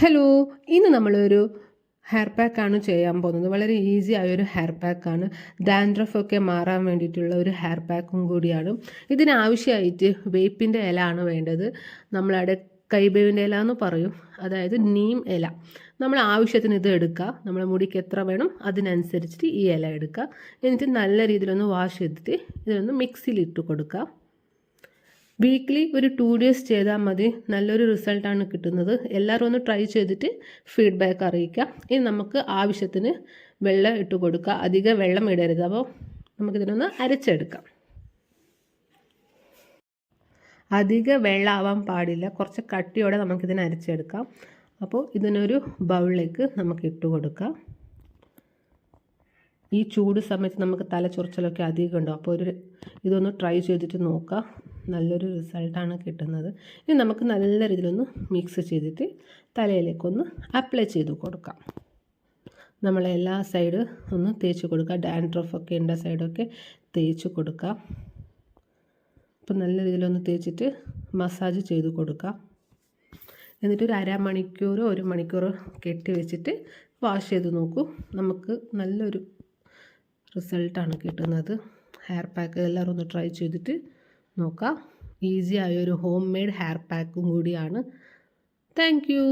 Hello, ഇന്ന് നമ്മളൊരു hair പാക്കാണ് ചെയ്യാൻ പോകുന്നത്. വളരെ ഈസി ആയൊരു ഹെയർ പാക്കാണ്. ഡാൻഡ്രഫൊക്കെ മാറാൻ വേണ്ടിയിട്ടുള്ള ഒരു ഹെയർ പാക്കും കൂടിയാണ്. ഇതിനാവശ്യമായിട്ട് വേപ്പിൻ്റെ ഇല ആണ് വേണ്ടത്. നമ്മളവിടെ കൈബേവിൻ്റെ ഇല എന്ന് പറയും, അതായത് നീം ഇല. നമ്മൾ ആവശ്യത്തിന് ഇത് എടുക്കുക. നമ്മുടെ മുടിക്ക് എത്ര വേണം അതിനനുസരിച്ചിട്ട് ഈ ഇല എടുക്കുക. എന്നിട്ട് നല്ല രീതിയിലൊന്ന് വാഷ് ചെയ്തിട്ട് ഇതിലൊന്ന് മിക്സിയിലിട്ട് കൊടുക്കുക. വീക്ക്ലി ഒരു 2 ഡേയ്സ് ചെയ്താൽ മതി. നല്ലൊരു റിസൾട്ടാണ് കിട്ടുന്നത്. എല്ലാവരും ഒന്ന് ട്രൈ ചെയ്തിട്ട് ഫീഡ്ബാക്ക് അറിയിക്കാം. ഇനി നമുക്ക് ആവശ്യത്തിന് വെള്ളം ഇട്ട് കൊടുക്കുക. അധികം വെള്ളം ഇടരുത്. അപ്പോൾ നമുക്കിതിനൊന്ന് അരച്ചെടുക്കാം. അധിക വെള്ളമാവാൻ പാടില്ല. കുറച്ച് കട്ടിയോടെ നമുക്കിതിനെ അരച്ചെടുക്കാം. അപ്പോൾ ഇതിനൊരു ബൗളിലേക്ക് നമുക്ക് ഇട്ട് കൊടുക്കാം. ഈ ചൂട് സമയത്ത് നമുക്ക് തലചൊറിച്ചിലൊക്കെ അധികം ഉണ്ടാവും. അപ്പോൾ ഇതൊന്ന് ട്രൈ ചെയ്തിട്ട് നോക്കാം. നല്ലൊരു റിസൾട്ടാണ് കിട്ടുന്നത്. ഇനി നമുക്ക് നല്ല രീതിയിലൊന്ന് മിക്സ് ചെയ്തിട്ട് തലയിലേക്കൊന്ന് അപ്ലൈ ചെയ്ത് കൊടുക്കാം. നമ്മളെല്ലാ സൈഡ് ഒന്ന് തേച്ച് കൊടുക്കുക. ഡാൻഡ്രഫൊക്കെ ഉണ്ട സൈഡൊക്കെ തേച്ച് കൊടുക്കാം. അപ്പോൾ നല്ല രീതിയിലൊന്ന് തേച്ചിട്ട് മസാജ് ചെയ്ത് കൊടുക്കാം. എന്നിട്ടൊരു അരമണിക്കൂറോ 1 മണിക്കൂറോ കെട്ടി വെച്ചിട്ട് വാഷ് ചെയ്ത് നോക്കൂ. നമുക്ക് നല്ലൊരു റിസൾട്ടാണ് കിട്ടുന്നത്. ഹെയർ പാക്ക് എല്ലാവരും ഒന്ന് ട്രൈ ചെയ്തിട്ട് നോക്കാം. ഈസി ആയൊരു ഹോം മെയ്ഡ് ഹെയർ പാക്കും കൂടിയാണ്. Thank you.